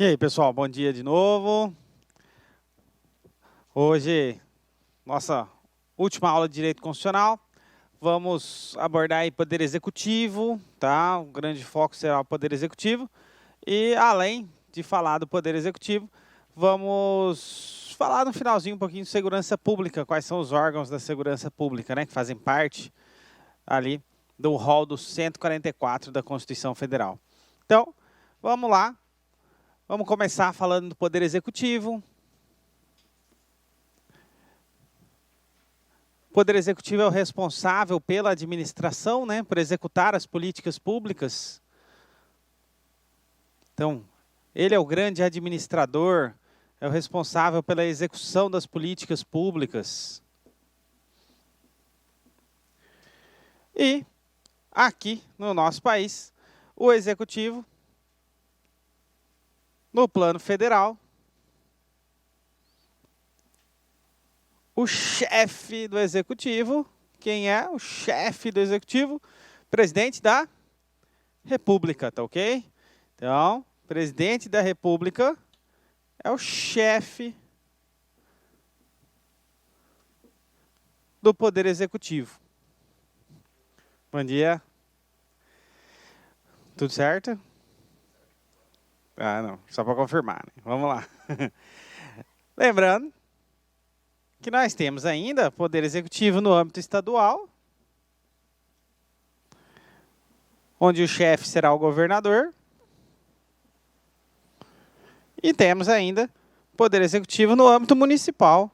E aí, pessoal, bom dia de novo. Hoje, nossa última aula de Direito Constitucional. Vamos abordar aí Poder Executivo, tá? O grande foco será o Poder Executivo. E, além de falar do Poder Executivo, vamos falar no finalzinho um pouquinho de segurança pública, quais são os órgãos da segurança pública, né, que fazem parte ali do rol do 144 da Constituição Federal. Então, vamos lá. Vamos começar falando do Poder Executivo. O Poder Executivo é o responsável pela administração, né, por executar as políticas públicas. Então, ele é o grande administrador, é o responsável pela execução das políticas públicas. E, aqui no nosso país, o Executivo, no plano federal, o chefe do Executivo, quem é o chefe do Executivo? Presidente da República, tá ok? Então, presidente da República é o chefe do Poder Executivo. Bom dia. Tudo certo? Ah, não, só para confirmar, né? Vamos lá. Lembrando que nós temos ainda Poder Executivo no âmbito estadual, onde o chefe será o governador. E temos ainda Poder Executivo no âmbito municipal.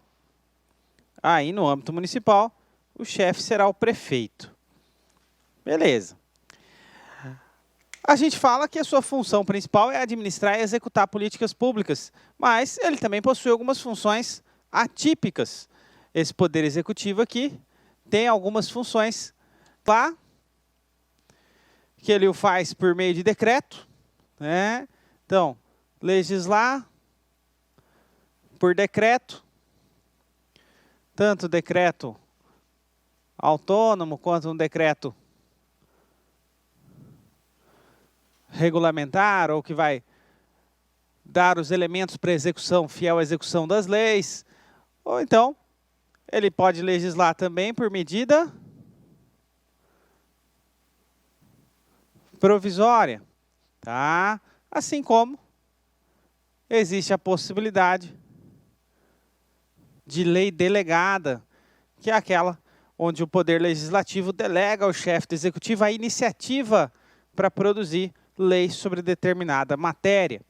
Aí, no âmbito municipal, o chefe será o prefeito. Beleza. A gente fala que a sua função principal é administrar e executar políticas públicas, mas ele também possui algumas funções atípicas. Esse Poder Executivo aqui tem algumas funções lá, que ele o faz por meio de decreto, né? Então, legislar por decreto, tanto decreto autônomo quanto um decreto regulamentar, ou que vai dar os elementos para execução, fiel à execução das leis. Ou então, ele pode legislar também por medida provisória, tá? Assim como existe a possibilidade de lei delegada, que é aquela onde o Poder Legislativo delega ao chefe do Executivo a iniciativa para produzir leis sobre determinada matéria.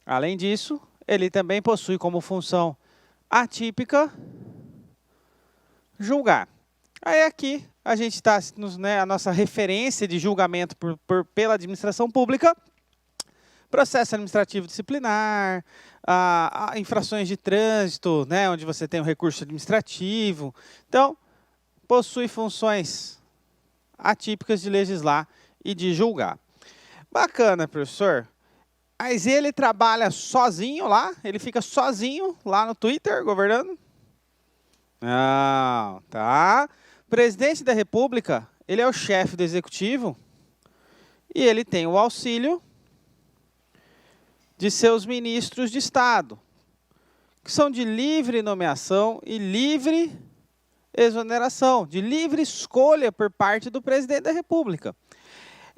Além disso, ele também possui como função atípica julgar. Aí aqui a gente está, né, a nossa referência de julgamento pela administração pública, processo administrativo disciplinar, infrações de trânsito, né, onde você tem o recurso administrativo. Então, possui funções atípicas de legislar e de julgar. Bacana, professor. Mas ele trabalha sozinho lá? Ele fica sozinho lá no Twitter, governando? Não, tá. Presidente da República, ele é o chefe do Executivo e ele tem o auxílio de seus ministros de Estado, que são de livre nomeação e livre exoneração, de livre escolha por parte do presidente da República.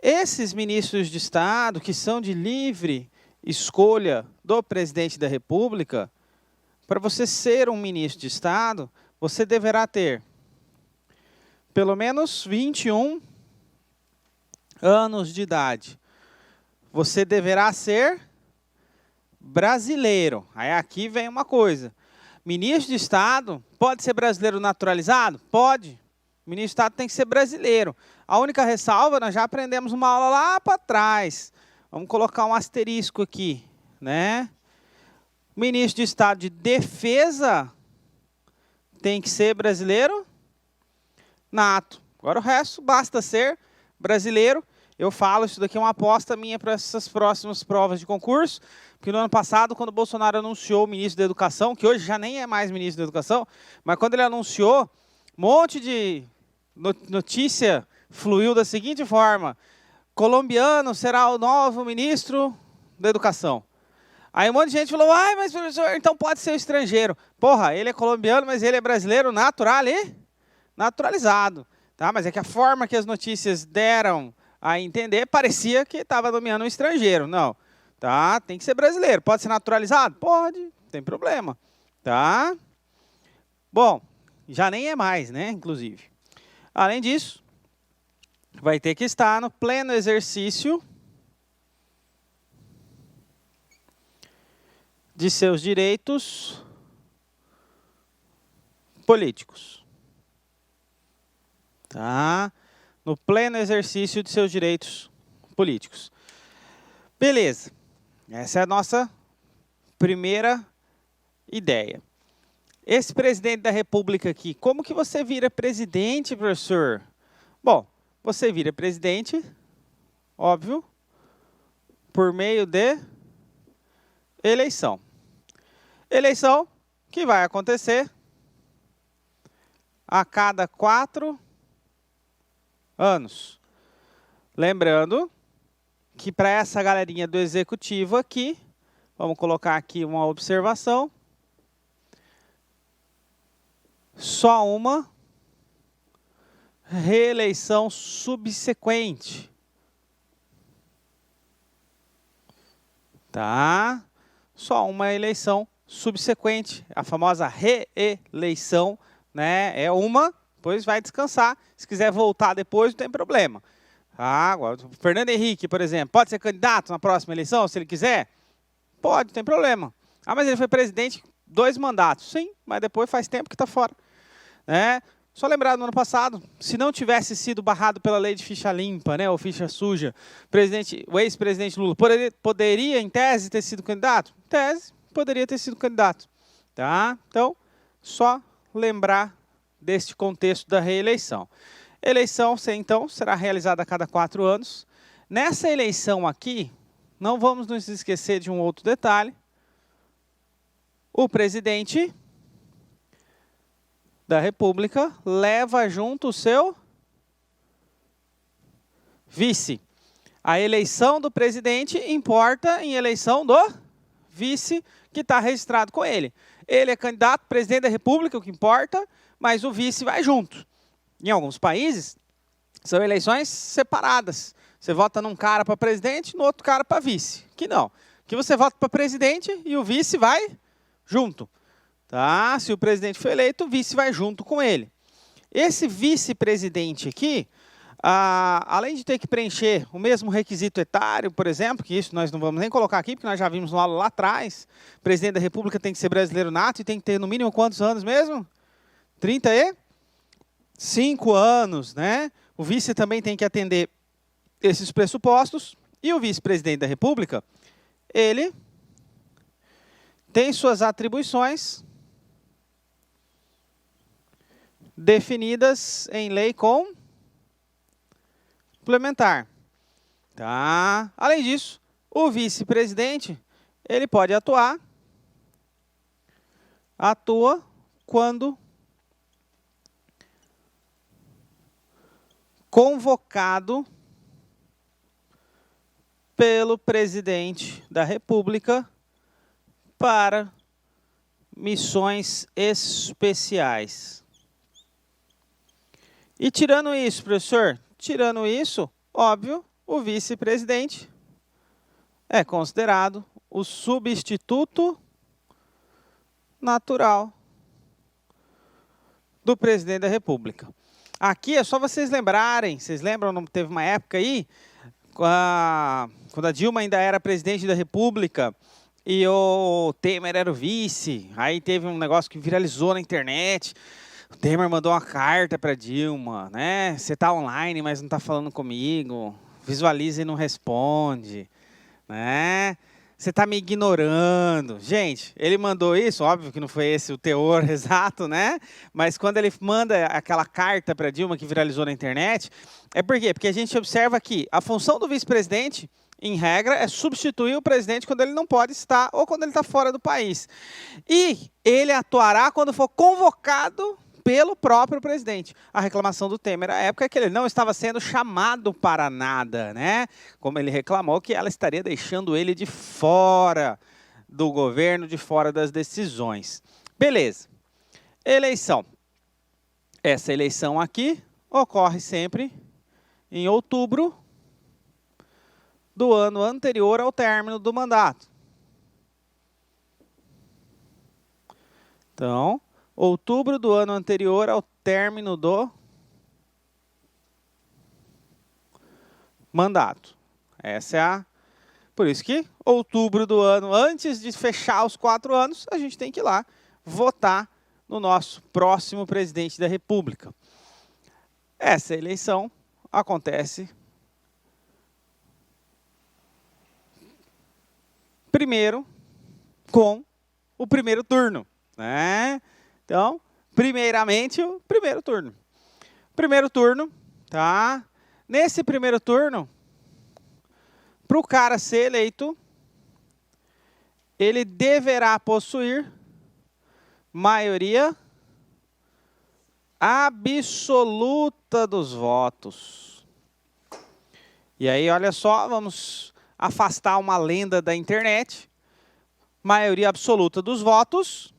Esses ministros de Estado, que são de livre escolha do presidente da República, para você ser um ministro de Estado, você deverá ter pelo menos 21 anos de idade. Você deverá ser brasileiro. Aí aqui vem uma coisa. Ministro de Estado pode ser brasileiro naturalizado? Pode. Ministro de Estado tem que ser brasileiro. A única ressalva, nós já aprendemos uma aula lá para trás. Vamos colocar um asterisco aqui, né? Ministro de Estado de Defesa tem que ser brasileiro nato. Agora o resto basta ser brasileiro. Eu falo, isso daqui é uma aposta minha para essas próximas provas de concurso, porque no ano passado, quando o Bolsonaro anunciou o ministro da Educação, que hoje já nem é mais ministro da Educação, mas quando ele anunciou, um monte de notícia fluiu da seguinte forma: colombiano será o novo ministro da Educação. Aí um monte de gente falou, ai, mas professor, então pode ser estrangeiro. Porra, ele é colombiano, mas ele é brasileiro naturalizado. Tá? Mas é que a forma que as notícias deram a entender, parecia que estava nomeando um estrangeiro. Não, tá? Tem que ser brasileiro. Pode ser naturalizado? Pode, não tem problema. Tá? Bom, já nem é mais, né, inclusive. Além disso, vai ter que estar no pleno exercício de seus direitos políticos. Tá? No pleno exercício de seus direitos políticos. Beleza. Essa é a nossa primeira ideia. Esse presidente da República aqui, como que você vira presidente, professor? Bom, você vira presidente, óbvio, por meio de eleição. Eleição que vai acontecer a cada 4 anos. Lembrando que para essa galerinha do executivo aqui, vamos colocar aqui uma observação, só uma reeleição subsequente. Tá? Só uma eleição subsequente, a famosa reeleição, né? É uma, depois vai descansar. Se quiser voltar depois, não tem problema. Tá? Agora, o Fernando Henrique, por exemplo, pode ser candidato na próxima eleição, se ele quiser? Pode, não tem problema. Ah, mas ele foi presidente 2 mandatos. Sim, mas depois faz tempo que está fora. Né? Só lembrar, no ano passado, se não tivesse sido barrado pela lei de ficha limpa, né, ou ficha suja, o ex-presidente Lula poderia, em tese, ter sido candidato? Em tese, poderia ter sido candidato. Tá? Então, só lembrar deste contexto da reeleição. Eleição, então, será realizada a cada 4 anos. Nessa eleição aqui, não vamos nos esquecer de um outro detalhe. O presidente da República leva junto o seu vice. A eleição do presidente importa em eleição do vice que está registrado com ele. Ele é candidato, presidente da República, o que importa, mas o vice vai junto. Em alguns países, são eleições separadas. Você vota num cara para presidente, no outro cara para vice. Que não. Que você vota para presidente e o vice vai junto. Tá? Se o presidente foi eleito, o vice vai junto com ele. Esse vice-presidente aqui, além de ter que preencher o mesmo requisito etário, por exemplo, que isso nós não vamos nem colocar aqui, porque nós já vimos lá atrás, o presidente da República tem que ser brasileiro nato e tem que ter no mínimo quantos anos mesmo? 35 anos, né? O vice também tem que atender esses pressupostos. E o vice-presidente da República, ele tem suas atribuições definidas em lei complementar. Tá? Além disso, o vice-presidente, ele pode atua quando convocado pelo presidente da República para missões especiais. E tirando isso, professor, tirando isso, óbvio, o vice-presidente é considerado o substituto natural do presidente da República. Aqui é só vocês lembrarem, vocês lembram, não teve uma época aí, quando a Dilma ainda era presidente da República e o Temer era o vice, aí teve um negócio que viralizou na internet. O Temer mandou uma carta para Dilma, né? Você está online, mas não está falando comigo. Visualiza e não responde, né? Você está me ignorando. Gente, ele mandou isso, óbvio que não foi esse o teor exato, né? Mas quando ele manda aquela carta para Dilma que viralizou na internet, é por quê? Porque a gente observa que a função do vice-presidente, em regra, é substituir o presidente quando ele não pode estar ou quando ele está fora do país. E ele atuará quando for convocado pelo próprio presidente. A reclamação do Temer à época é que ele não estava sendo chamado para nada, né? Como ele reclamou que ela estaria deixando ele de fora do governo, de fora das decisões. Beleza. Eleição. Essa eleição aqui ocorre sempre em outubro do ano anterior ao término do mandato. Então, outubro do ano anterior ao término do mandato. Essa é a... Por isso que outubro do ano, antes de fechar os 4 anos, a gente tem que ir lá votar no nosso próximo presidente da República. Essa eleição acontece primeiro com o primeiro turno, né? Então, primeiramente, o primeiro turno. Primeiro turno, tá? Nesse primeiro turno, para o cara ser eleito, ele deverá possuir maioria absoluta dos votos. E aí, olha só, vamos afastar uma lenda da internet. Maioria absoluta dos votos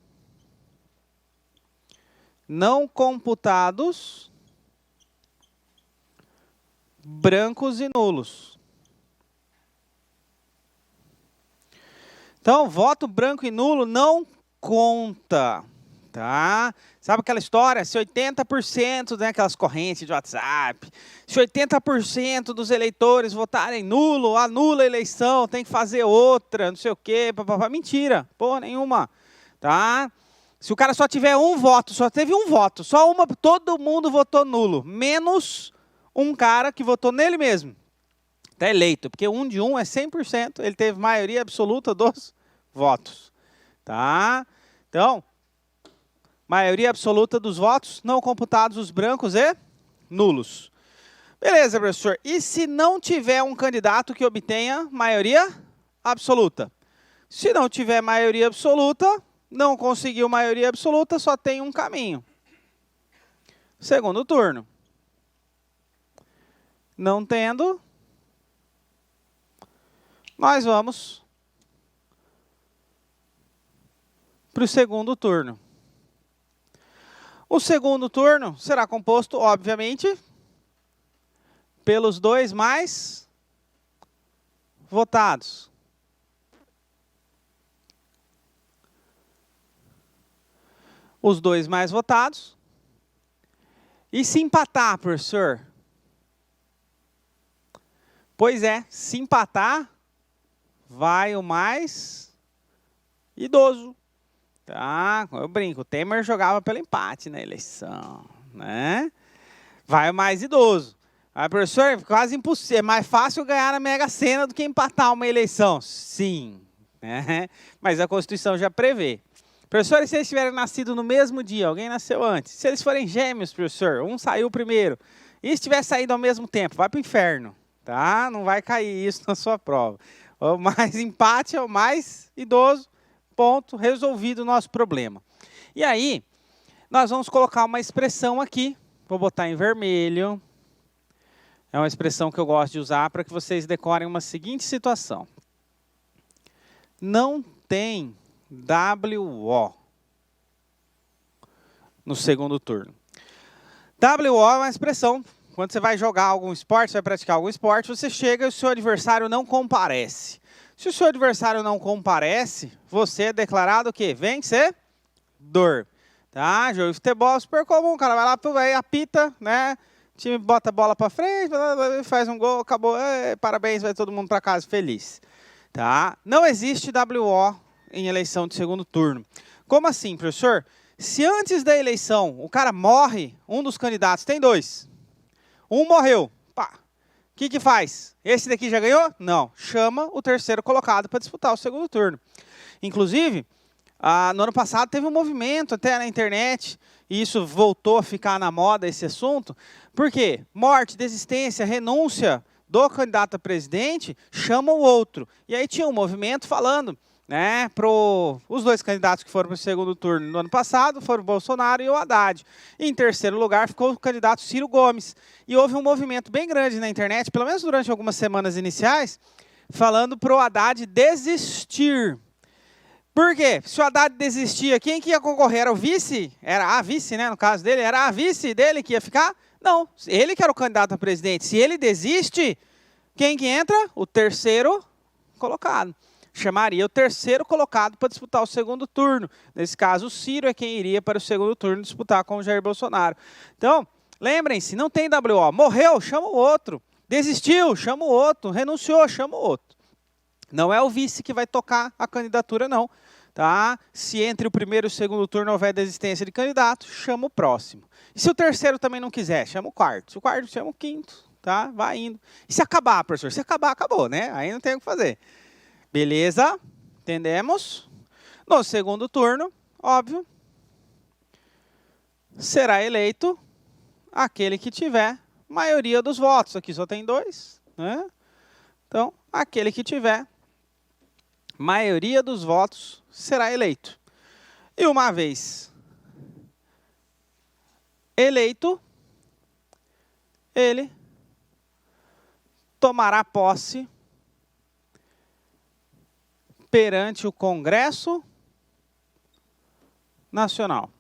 não computados, brancos e nulos. Então, voto branco e nulo não conta, tá? Sabe aquela história? Se 80%, né, aquelas correntes de WhatsApp, se 80% dos eleitores votarem nulo, anula a eleição, tem que fazer outra, não sei o quê, papapá. Mentira, porra nenhuma, tá? Se o cara só tiver um voto, só teve um voto, só uma, todo mundo votou nulo, menos um cara que votou nele mesmo. Está eleito, porque 1 de 1 é 100%, ele teve maioria absoluta dos votos, tá? Então, maioria absoluta dos votos, não computados os brancos e nulos. Beleza, professor. E se não tiver um candidato que obtenha maioria absoluta? Se não tiver maioria absoluta, não conseguiu maioria absoluta, só tem um caminho. Segundo turno. Não tendo, nós vamos para o segundo turno. O segundo turno será composto, obviamente, pelos 2 mais votados. Os 2 mais votados. E se empatar, professor? Pois é, se empatar, vai o mais idoso. Tá? Eu brinco, o Temer jogava pelo empate na eleição, né? Vai o mais idoso. Aí, professor, quase impossível. É mais fácil ganhar na Mega Sena do que empatar uma eleição. Sim, né? Mas a Constituição já prevê. Professor, e se eles tiverem nascido no mesmo dia, alguém nasceu antes? Se eles forem gêmeos, professor, um saiu primeiro, e se tiver saído ao mesmo tempo, vai para o inferno, tá? Não vai cair isso na sua prova. O mais empate é o mais idoso, ponto, resolvido o nosso problema. E aí, nós vamos colocar uma expressão aqui, vou botar em vermelho. É uma expressão que eu gosto de usar para que vocês decorem uma seguinte situação. Não tem WO no segundo turno. WO é uma expressão, quando você vai jogar algum esporte, você vai praticar algum esporte, você chega e o seu adversário não comparece. Se o seu adversário não comparece, você é declarado o quê? Vencedor. Tá? Jogo de futebol é super comum, o cara vai lá, vai, apita, né? O time bota a bola para frente, faz um gol, acabou, parabéns, vai todo mundo para casa feliz. Tá? Não existe WO em eleição de segundo turno. Como assim, professor? Se antes da eleição o cara morre, um dos candidatos, tem 2. Um morreu, pá. O que faz? Esse daqui já ganhou? Não. Chama o terceiro colocado para disputar o segundo turno. Inclusive, no ano passado teve um movimento até na internet, e isso voltou a ficar na moda, esse assunto. Por quê? Morte, desistência, renúncia do candidato a presidente, chama o outro. E aí tinha um movimento falando, né, os 2 candidatos que foram para o segundo turno no ano passado foram o Bolsonaro e o Haddad. E em terceiro lugar ficou o candidato Ciro Gomes. E houve um movimento bem grande na internet, pelo menos durante algumas semanas iniciais, falando para o Haddad desistir. Por quê? Se o Haddad desistia, quem que ia concorrer? Era o vice? Era a vice, né? No caso dele, era a vice dele que ia ficar? Não, ele que era o candidato a presidente. Se ele desiste, quem que entra? O terceiro colocado. Chamaria o terceiro colocado para disputar o segundo turno. Nesse caso, o Ciro é quem iria para o segundo turno disputar com o Jair Bolsonaro. Então, lembrem-se, não tem WO. Morreu, chama o outro. Desistiu, chama o outro. Renunciou, chama o outro. Não é o vice que vai tocar a candidatura, não. Tá? Se entre o primeiro e o segundo turno houver desistência de candidato, chama o próximo. E se o terceiro também não quiser, chama o quarto. Se o quarto, chama o quinto. Tá? Vai indo. E se acabar, professor? Se acabar, acabou, né? Aí não tem o que fazer. Beleza? Entendemos? No segundo turno, óbvio, será eleito aquele que tiver maioria dos votos. Aqui só tem 2, né? Então, aquele que tiver maioria dos votos será eleito. E uma vez eleito, ele tomará posse perante o Congresso Nacional.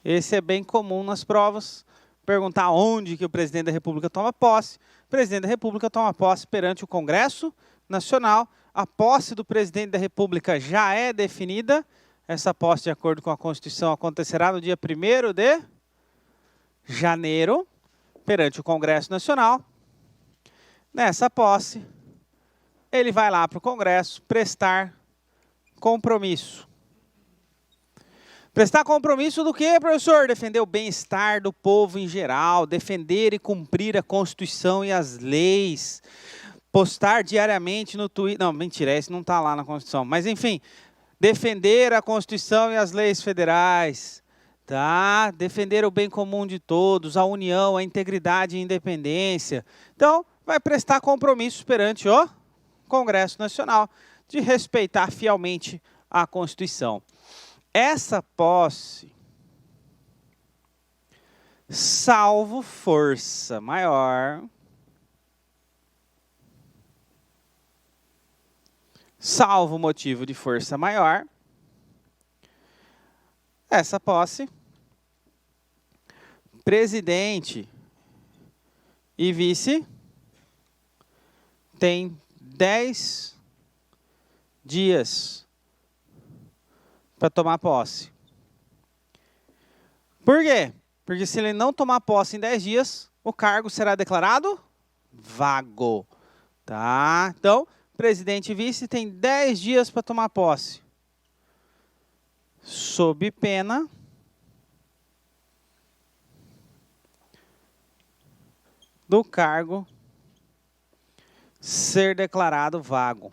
Esse é bem comum nas provas, perguntar onde que o presidente da República toma posse. O presidente da República toma posse perante o Congresso Nacional. A posse do presidente da República já é definida. Essa posse, de acordo com a Constituição, acontecerá no dia 1º de janeiro, perante o Congresso Nacional. Nessa posse, ele vai lá para o Congresso prestar compromisso. Prestar compromisso do quê, professor? Defender o bem-estar do povo em geral, defender e cumprir a Constituição e as leis, postar diariamente no Twitter. Não, mentira, esse não está lá na Constituição. Mas, enfim, defender a Constituição e as leis federais, tá? Defender o bem comum de todos, a união, a integridade e a independência. Então, vai prestar compromissos perante o Congresso Nacional de respeitar fielmente a Constituição. Essa posse, salvo força maior, salvo motivo de força maior, essa posse, presidente e vice tem 10 dias para tomar posse. Por quê? Porque se ele não tomar posse em 10 dias, o cargo será declarado vago. Tá? Então, presidente e vice tem 10 dias para tomar posse. Sob pena do cargo ser declarado vago.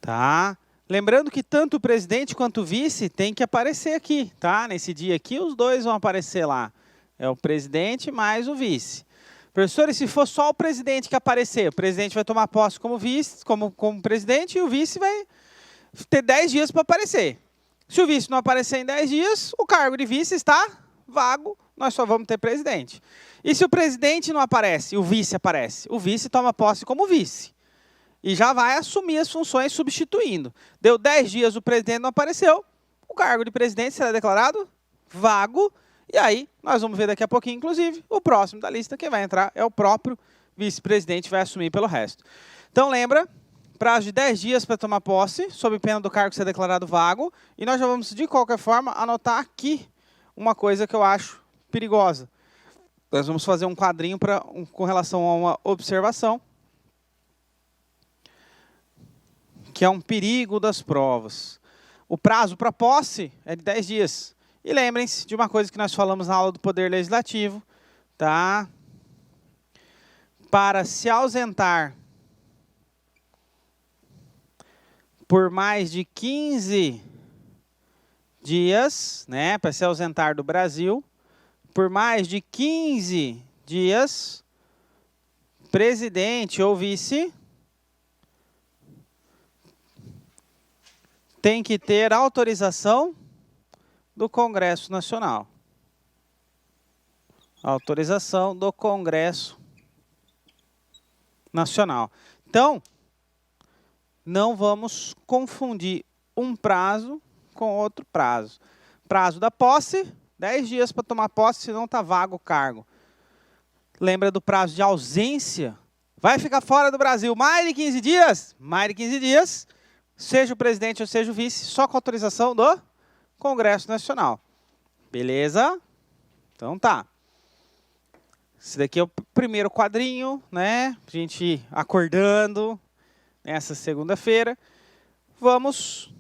Tá? Lembrando que tanto o presidente quanto o vice tem que aparecer aqui, tá? Nesse dia aqui, os dois vão aparecer lá. É o presidente mais o vice. Professor, e se for só o presidente que aparecer? O presidente vai tomar posse como vice, como presidente, e o vice vai ter 10 dias para aparecer. Se o vice não aparecer em 10 dias, o cargo de vice está vago, nós só vamos ter presidente. E se o presidente não aparece, o vice aparece? O vice toma posse como vice. E já vai assumir as funções substituindo. Deu 10 dias, o presidente não apareceu, o cargo de presidente será declarado vago. E aí, nós vamos ver daqui a pouquinho, inclusive, o próximo da lista, quem vai entrar é o próprio vice-presidente, vai assumir pelo resto. Então, lembra, prazo de 10 dias para tomar posse, sob pena do cargo ser declarado vago. E nós já vamos, de qualquer forma, anotar aqui uma coisa que eu acho perigosa. Nós vamos fazer um quadrinho com relação a uma observação, que é um perigo das provas. O prazo para posse é de 10 dias. E lembrem-se de uma coisa que nós falamos na aula do Poder Legislativo, tá? Para se ausentar por mais de 15 dias, né? Para se ausentar do Brasil, por mais de 15 dias, presidente ou vice tem que ter autorização do Congresso Nacional. Autorização do Congresso Nacional. Então, não vamos confundir um prazo com outro prazo. Prazo da posse, 10 dias para tomar posse, senão está vago o cargo. Lembra do prazo de ausência? Vai ficar fora do Brasil mais de 15 dias? Mais de 15 dias, seja o presidente ou seja o vice, só com autorização do Congresso Nacional. Beleza? Então tá. Esse daqui é o primeiro quadrinho, né? A gente ir acordando nessa segunda-feira. Vamos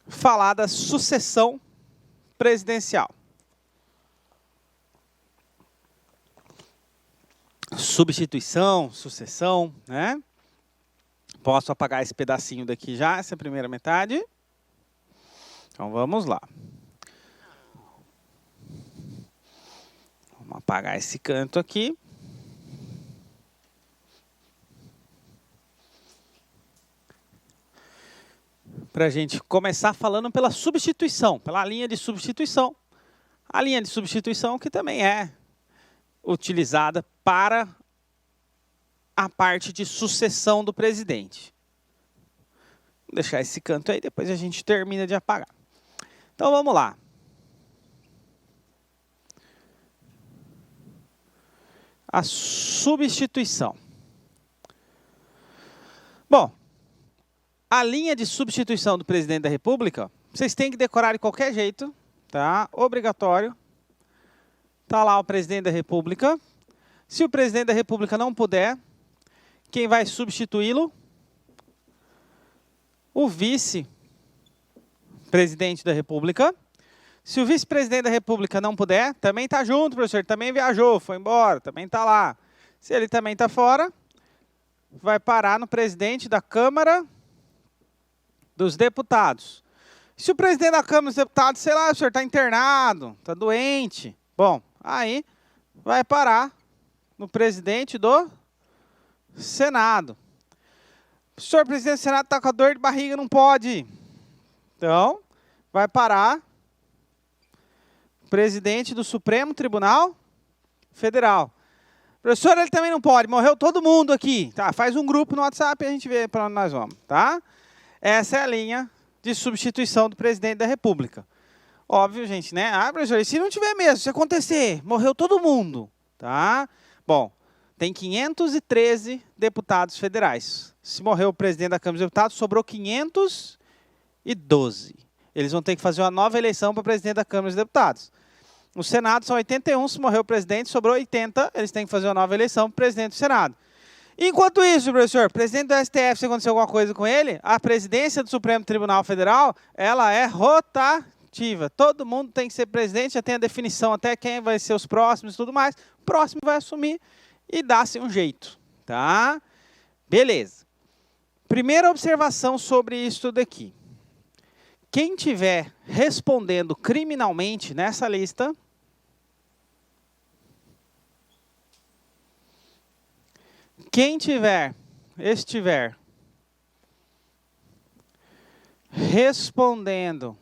falar da sucessão presidencial. Substituição, sucessão, né? Posso apagar esse pedacinho daqui já, essa primeira metade. Então vamos lá. Vamos apagar esse canto aqui. Para a gente começar falando pela substituição, pela linha de substituição. A linha de substituição que também é utilizada para a parte de sucessão do presidente. Vou deixar esse canto aí, depois a gente termina de apagar. Então vamos lá. A substituição. Bom, a linha de substituição do presidente da República, vocês têm que decorar de qualquer jeito, tá? Obrigatório. Está lá o presidente da República. Se o presidente da República não puder, quem vai substituí-lo? O vice-presidente da República. Se o vice-presidente da República não puder, também está junto, professor, também viajou, foi embora, também está lá. Se ele também está fora, vai parar no presidente da Câmara dos Deputados. Se o presidente da Câmara dos Deputados, sei lá, o senhor está internado, está doente, bom, aí vai parar no presidente do Senado. O senhor presidente do Senado está com a dor de barriga, não pode. Então, vai parar o presidente do Supremo Tribunal Federal. Professor, ele também não pode, morreu todo mundo aqui. Tá, faz um grupo no WhatsApp e a gente vê para onde nós vamos, tá? Essa é a linha de substituição do presidente da República. Óbvio, gente, né? Ah, professor, e se não tiver mesmo, se acontecer, morreu todo mundo, tá? Bom, tem 513 deputados federais. Se morreu o presidente da Câmara dos Deputados, sobrou 512. Eles vão ter que fazer uma nova eleição para presidente da Câmara dos Deputados. No Senado são 81, se morreu o presidente, sobrou 80, eles têm que fazer uma nova eleição para presidente do Senado. Enquanto isso, professor, presidente do STF, se acontecer alguma coisa com ele, a presidência do Supremo Tribunal Federal, ela é rotativa. Todo mundo tem que ser presidente, já tem a definição até quem vai ser os próximos e tudo mais. O próximo vai assumir e dá-se um jeito, tá? Beleza. Primeira observação sobre isso daqui. Quem tiver respondendo criminalmente nessa lista, quem estiver respondendo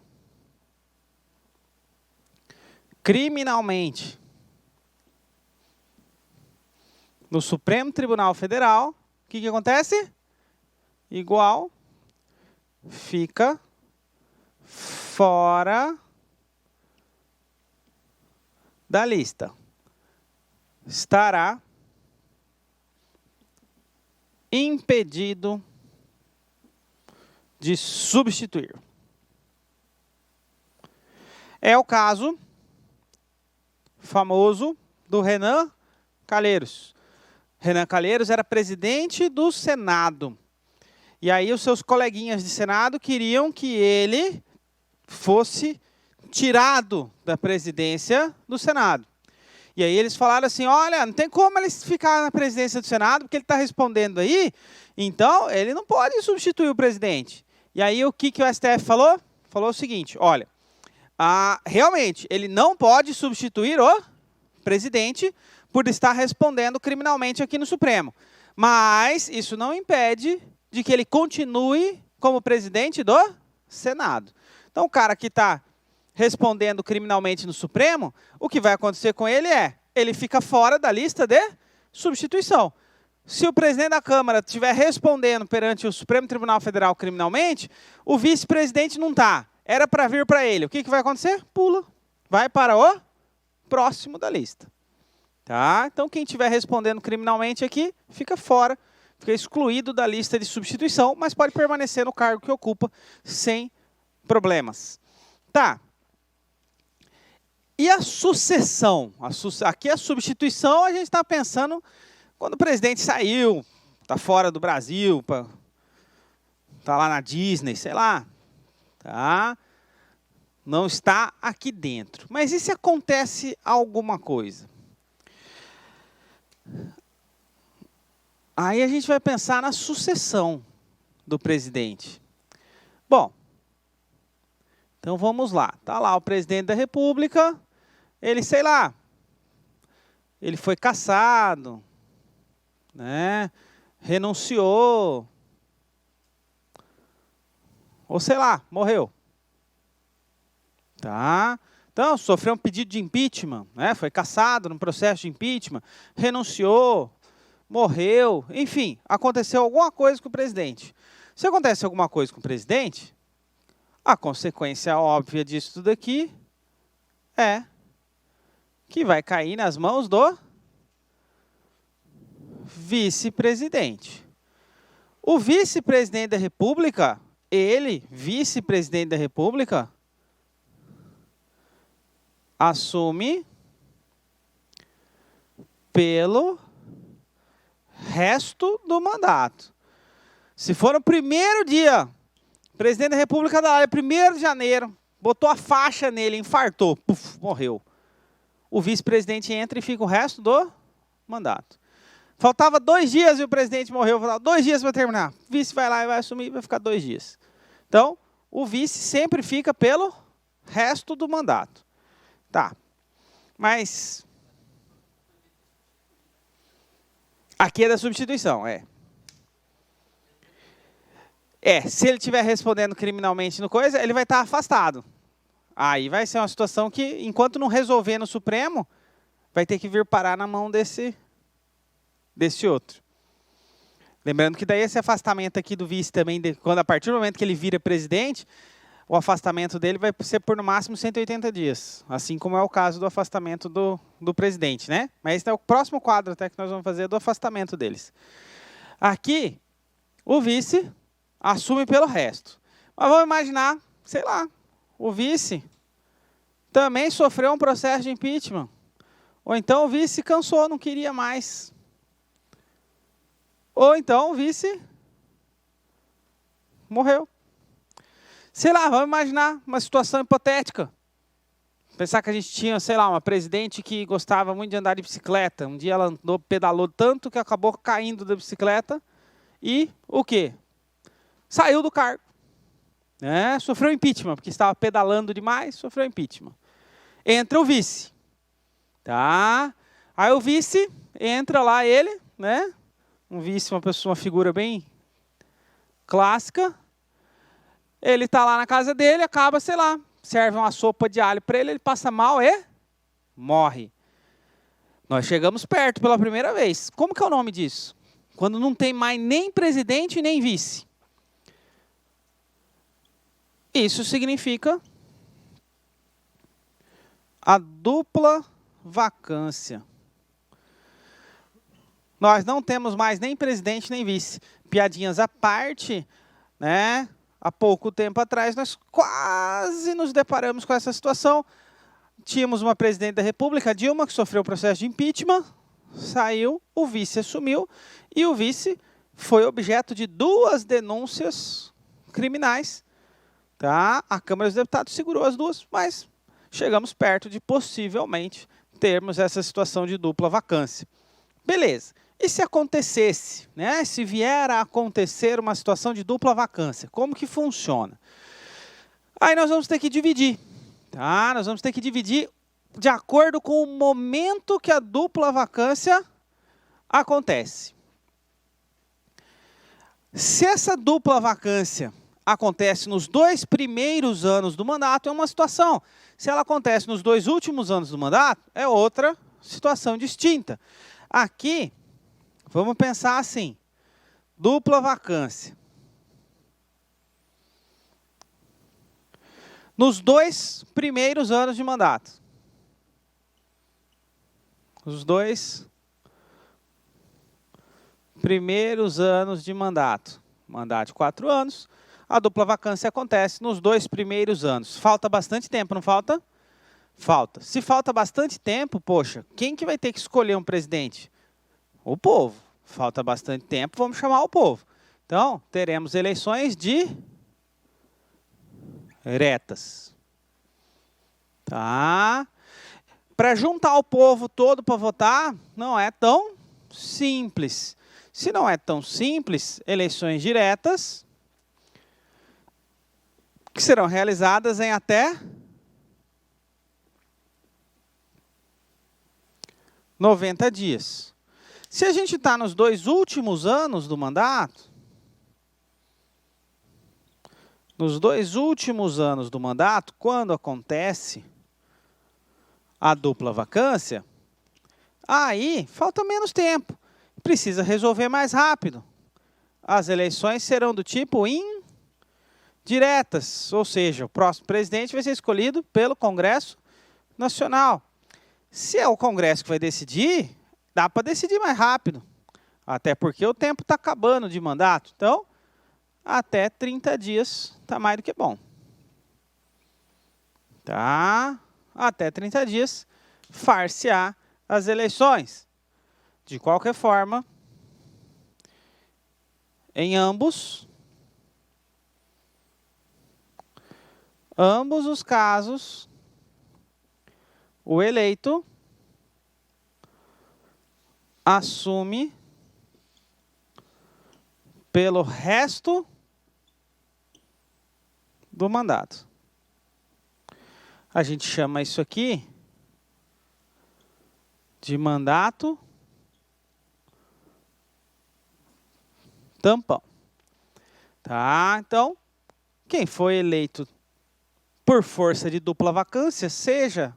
criminalmente no Supremo Tribunal Federal, o que acontece? Igual, fica fora da lista. Estará impedido de substituir. É o caso famoso do Renan Calheiros. Renan Calheiros era presidente do Senado. E aí os seus coleguinhas de Senado queriam que ele fosse tirado da presidência do Senado. E aí eles falaram assim, olha, não tem como ele ficar na presidência do Senado, porque ele está respondendo aí, então ele não pode substituir o presidente. E aí o que o STF falou? Falou o seguinte, olha, realmente ele não pode substituir o presidente por estar respondendo criminalmente aqui no Supremo. Mas isso não impede de que ele continue como presidente do Senado. Então o cara que está respondendo criminalmente no Supremo, o que vai acontecer com ele ele fica fora da lista de substituição. Se o presidente da Câmara estiver respondendo perante o Supremo Tribunal Federal criminalmente, o vice-presidente não está. Era para vir para ele. O que vai acontecer? Pula. Vai para o próximo da lista. Tá? Então, quem estiver respondendo criminalmente aqui, fica fora, fica excluído da lista de substituição, mas pode permanecer no cargo que ocupa sem problemas. Tá. E a sucessão? Aqui a substituição, a gente está pensando quando o presidente saiu, está fora do Brasil, está lá na Disney, sei lá. Tá? Não está aqui dentro. Mas e se acontece alguma coisa? Aí a gente vai pensar na sucessão do presidente. Bom, então vamos lá. Está lá o presidente da República, ele, sei lá, ele foi cassado, né? Renunciou, ou sei lá, morreu. Tá? Então, sofreu um pedido de impeachment, né? Foi cassado no processo de impeachment, renunciou, morreu, enfim, aconteceu alguma coisa com o presidente. Se acontece alguma coisa com o presidente, a consequência óbvia disso tudo aqui é que vai cair nas mãos do vice-presidente. O vice-presidente da República, ele, vice-presidente da República, assume pelo resto do mandato. Se for no primeiro dia, o presidente da República da Área, 1º de janeiro, botou a faixa nele, infartou, puf, morreu. O vice-presidente entra e fica o resto do mandato. Faltava 2 dias e o presidente morreu, faltava 2 dias para terminar. O vice vai lá e vai assumir e vai ficar 2 dias. Então, o vice sempre fica pelo resto do mandato. Tá, mas aqui é da substituição, se ele estiver respondendo criminalmente no coisa, ele vai estar afastado. Aí vai ser uma situação que, enquanto não resolver no Supremo, vai ter que vir parar na mão desse outro. Lembrando que daí esse afastamento aqui do vice também, quando a partir do momento que ele vira presidente, o afastamento dele vai ser por no máximo 180 dias, assim como é o caso do afastamento do presidente, né? Mas esse é o próximo quadro até que nós vamos fazer do afastamento deles. Aqui, o vice assume pelo resto. Mas vamos imaginar, sei lá, o vice também sofreu um processo de impeachment. Ou então o vice cansou, não queria mais. Ou então o vice morreu. Sei lá, vamos imaginar uma situação hipotética. Pensar que a gente tinha, sei lá, uma presidente que gostava muito de andar de bicicleta. Um dia ela pedalou tanto que acabou caindo da bicicleta e o quê? Saiu do cargo. Sofreu impeachment, porque estava pedalando demais, sofreu impeachment. Entra o vice. Tá? Aí o vice, entra lá ele, né? Um vice, uma figura bem clássica. Ele está lá na casa dele, acaba, sei lá, serve uma sopa de alho para ele, ele passa mal e morre. Nós chegamos perto pela primeira vez. Como que é o nome disso? Quando não tem mais nem presidente nem vice. Isso significa a dupla vacância. Nós não temos mais nem presidente nem vice. Piadinhas à parte, né? Há pouco tempo atrás, nós quase nos deparamos com essa situação. Tínhamos uma presidente da República, Dilma, que sofreu o processo de impeachment, saiu, o vice assumiu, e o vice foi objeto de 2 denúncias criminais. Tá? A Câmara dos Deputados segurou as 2, mas chegamos perto de, possivelmente, termos essa situação de dupla vacância. Beleza. E se acontecesse, né? Se vier a acontecer uma situação de dupla vacância, como que funciona? Aí nós vamos ter que dividir. Tá? Nós vamos ter que dividir de acordo com o momento que a dupla vacância acontece. Se essa dupla vacância acontece nos 2 primeiros anos do mandato, é uma situação. Se ela acontece nos 2 últimos anos do mandato, é outra situação distinta. Aqui, Vamos pensar assim, dupla vacância. Nos 2 primeiros anos de mandato. Os 2 primeiros anos de mandato. Mandato de 4 anos. A dupla vacância acontece nos 2 primeiros anos. Falta bastante tempo, não falta? Falta. Se falta bastante tempo, poxa, quem que vai ter que escolher um presidente? O povo. Falta bastante tempo, vamos chamar o povo. Então, teremos eleições diretas. Tá? Para juntar o povo todo para votar, não é tão simples. Se não é tão simples, eleições diretas, que serão realizadas em até 90 dias. Se a gente está nos 2 últimos anos do mandato, quando acontece a dupla vacância, aí falta menos tempo. Precisa resolver mais rápido. As eleições serão do tipo indiretas, ou seja, o próximo presidente vai ser escolhido pelo Congresso Nacional. Se é o Congresso que vai decidir, dá para decidir mais rápido. Até porque o tempo está acabando de mandato. Então, até 30 dias está mais do que bom. Tá? Até 30 dias, far-se-á as eleições. De qualquer forma, em ambos os casos, o eleito assume pelo resto do mandato. A gente chama isso aqui de mandato tampão. Tá? Então, quem foi eleito por força de dupla vacância, seja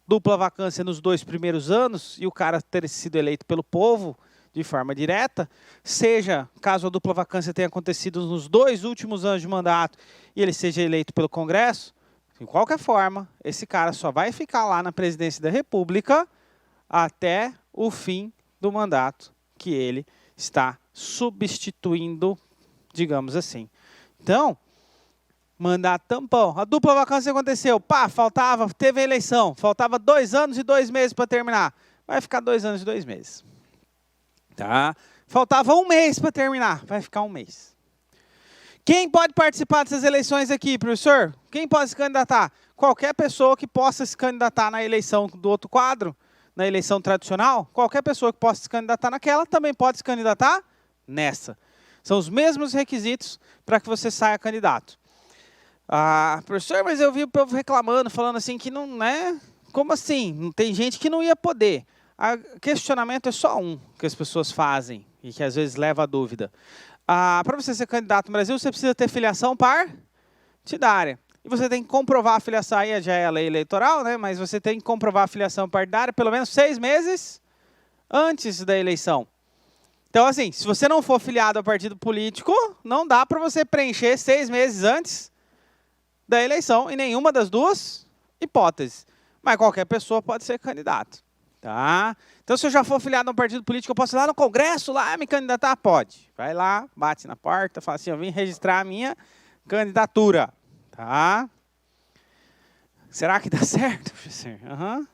dupla vacância nos 2 primeiros anos e o cara ter sido eleito pelo povo de forma direta, seja, caso a dupla vacância tenha acontecido nos 2 últimos anos de mandato e ele seja eleito pelo Congresso, de qualquer forma, esse cara só vai ficar lá na presidência da República até o fim do mandato que ele está substituindo, digamos assim. Então, mandato tampão. A dupla vacância aconteceu. Pá, teve a eleição. Faltava 2 anos e 2 meses para terminar. Vai ficar 2 anos e 2 meses. Tá? Faltava 1 mês para terminar. Vai ficar 1 mês. Quem pode participar dessas eleições aqui, professor? Quem pode se candidatar? Qualquer pessoa que possa se candidatar na eleição do outro quadro, na eleição tradicional, qualquer pessoa que possa se candidatar naquela também pode se candidatar nessa. São os mesmos requisitos para que você saia candidato. Ah, professor, mas eu vi o povo reclamando, falando assim que não é... Como assim? Tem gente que não ia poder. O questionamento é só um que as pessoas fazem e que às vezes leva a dúvida. Para você ser candidato no Brasil, você precisa ter filiação partidária. E você tem que comprovar a filiação, aí já é a lei eleitoral, né? Mas você tem que comprovar a filiação partidária pelo menos 6 meses antes da eleição. Então, assim, se você não for filiado ao partido político, não dá para você preencher 6 meses antes da eleição em nenhuma das 2 hipóteses. Mas qualquer pessoa pode ser candidato. Tá? Então, se eu já for filiado a um partido político, eu posso ir lá no Congresso, lá me candidatar? Pode. Vai lá, bate na porta, fala assim, eu vim registrar a minha candidatura. Tá? Será que dá certo, professor? Uhum.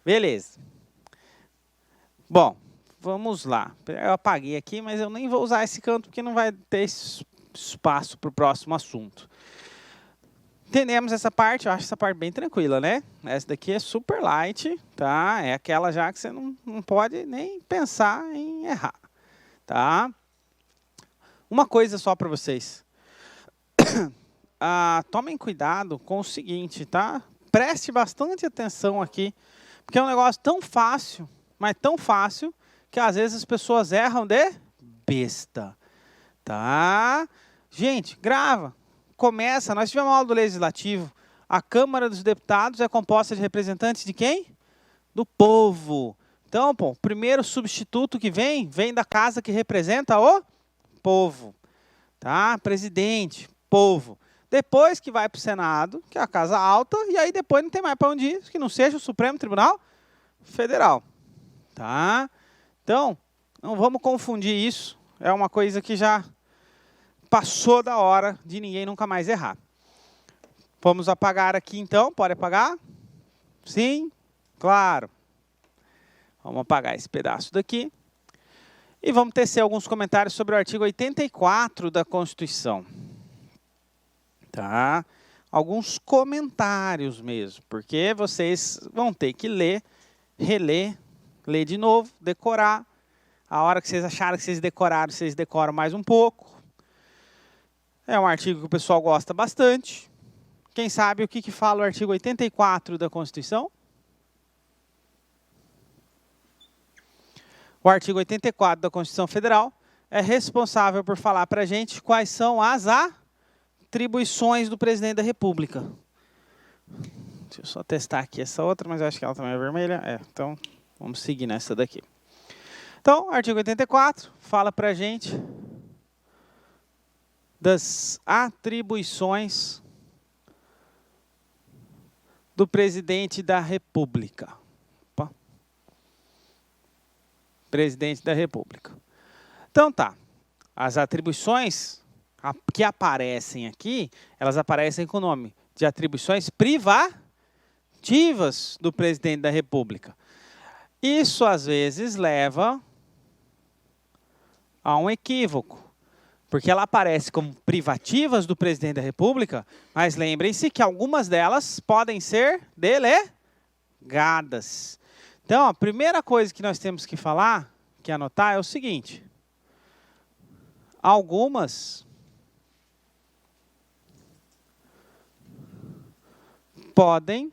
Beleza. Bom, vamos lá. Eu apaguei aqui, mas eu nem vou usar esse canto, porque não vai ter espaço para o próximo assunto. Entendemos essa parte, eu acho essa parte bem tranquila, né? Essa daqui é super light, tá? É aquela já que você não pode nem pensar em errar, tá? Uma coisa só para vocês. Tomem cuidado com o seguinte, tá? Preste bastante atenção aqui, porque é um negócio tão fácil, mas tão fácil, que às vezes as pessoas erram de besta, tá? Gente, grava. Começa, nós tivemos uma aula do Legislativo. A Câmara dos Deputados é composta de representantes de quem? Do povo. Então, pô, o primeiro substituto que vem da casa que representa o povo. Tá? Presidente, povo. Depois que vai para o Senado, que é a casa alta, e aí depois não tem mais para onde ir, que não seja o Supremo Tribunal Federal. Tá? Então, não vamos confundir isso. É uma coisa que já passou da hora de ninguém nunca mais errar. Vamos apagar aqui então. Pode apagar? Sim? Claro. Vamos apagar esse pedaço daqui. E vamos tecer alguns comentários sobre o artigo 84 da Constituição. Tá? Alguns comentários mesmo, porque vocês vão ter que ler, reler, ler de novo, decorar. A hora que vocês acharam que vocês decoraram, vocês decoram mais um pouco. É um artigo que o pessoal gosta bastante. Quem sabe o que fala o artigo 84 da Constituição? O artigo 84 da Constituição Federal é responsável por falar para a gente quais são as atribuições do presidente da República. Deixa eu só testar aqui essa outra, mas eu acho que ela também é vermelha. Então, vamos seguir nessa daqui. Então, artigo 84 fala para a gente das atribuições do presidente da República. Opa. Presidente da República. Então tá, as atribuições que aparecem aqui, elas aparecem com o nome de atribuições privativas do presidente da República. Isso às vezes leva a um equívoco, porque ela aparece como privativas do presidente da República, mas lembrem-se que algumas delas podem ser delegadas. Então, a primeira coisa que nós temos que falar, que anotar, é o seguinte. Algumas podem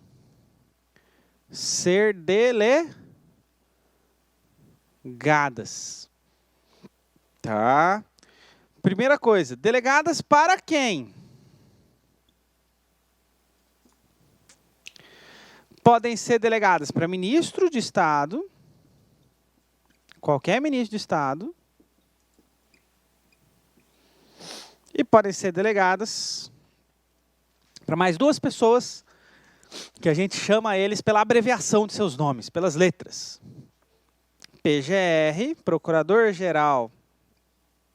ser delegadas. Tá? Primeira coisa, delegadas para quem? Podem ser delegadas para ministro de Estado, qualquer ministro de Estado, e podem ser delegadas para mais duas pessoas, que a gente chama eles pela abreviação de seus nomes, pelas letras. PGR, Procurador-Geral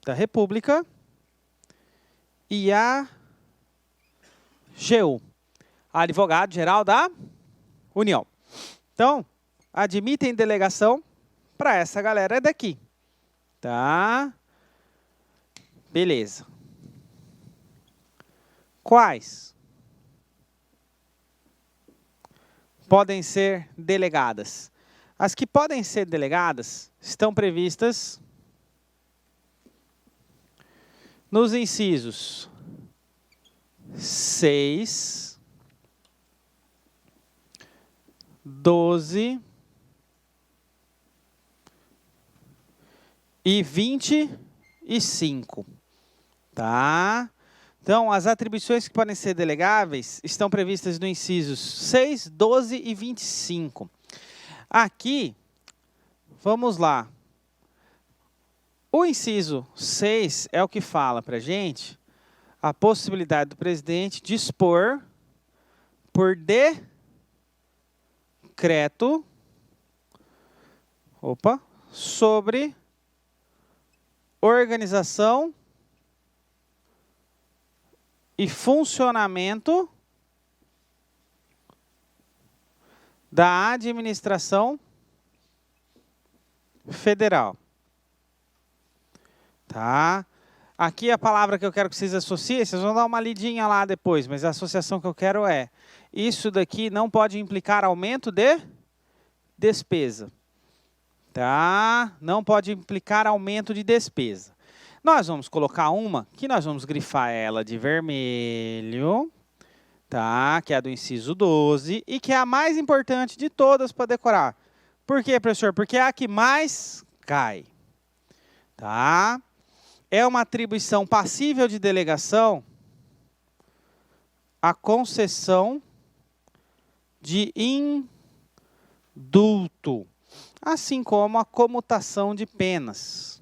da República, e AGU, Advogado-Geral da União. Então, admitem delegação para essa galera daqui. Tá? Beleza. Quais podem ser delegadas? As que podem ser delegadas estão previstas nos incisos 6, 12 e 25. Tá? Então, as atribuições que podem ser delegáveis estão previstas no incisos 6, 12 e 25. Aqui, vamos lá. O inciso 6 é o que fala para a gente a possibilidade do presidente dispor por decreto sobre organização e funcionamento da administração federal. Tá? Aqui a palavra que eu quero que vocês associem, vocês vão dar uma lidinha lá depois, mas a associação que eu quero é: isso daqui não pode implicar aumento de despesa. Tá? Não pode implicar aumento de despesa. Nós vamos colocar uma que nós vamos grifar ela de vermelho, tá? Que é a do inciso 12 e que é a mais importante de todas para decorar. Por quê, professor? Porque é a que mais cai. Tá? É uma atribuição passível de delegação a concessão de indulto. assim como a comutação de penas.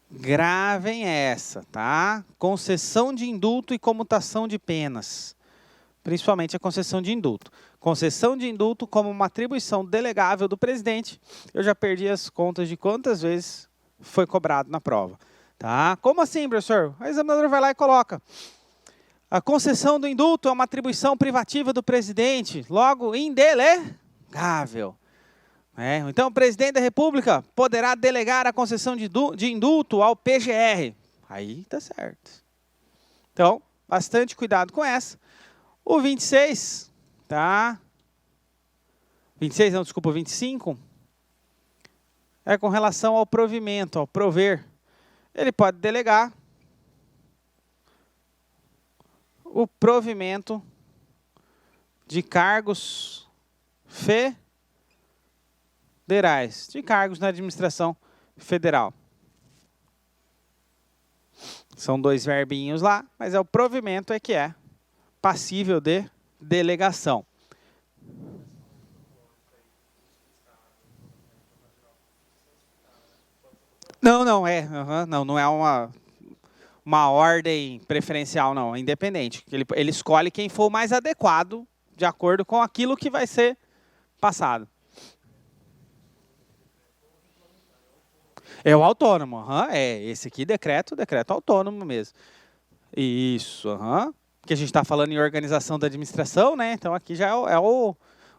Gravem essa, tá? Concessão de indulto e comutação de penas. Principalmente a concessão de indulto. Concessão de indulto como uma atribuição delegável do presidente. Eu já perdi as contas de quantas vezes foi cobrado na prova. Tá? Como assim, professor? O examinador vai lá e coloca. A concessão do indulto é uma atribuição privativa do presidente, logo indelegável. Então, o presidente da República poderá delegar a concessão de indulto ao PGR. Aí tá certo. Então, bastante cuidado com essa. O 26, tá? 26 não, desculpa, o 25, é com relação ao provimento, ao prover. Ele pode delegar o provimento de cargos federais, de cargos na administração federal. São dois verbinhos lá, mas é o provimento é que é passível de delegação. Não, não é. Não é uma ordem preferencial, não. É independente. Ele escolhe quem for o mais adequado de acordo com aquilo que vai ser passado. É o autônomo. Esse aqui, decreto autônomo mesmo. Isso. Porque a gente está falando em organização da administração, né? Então aqui já é o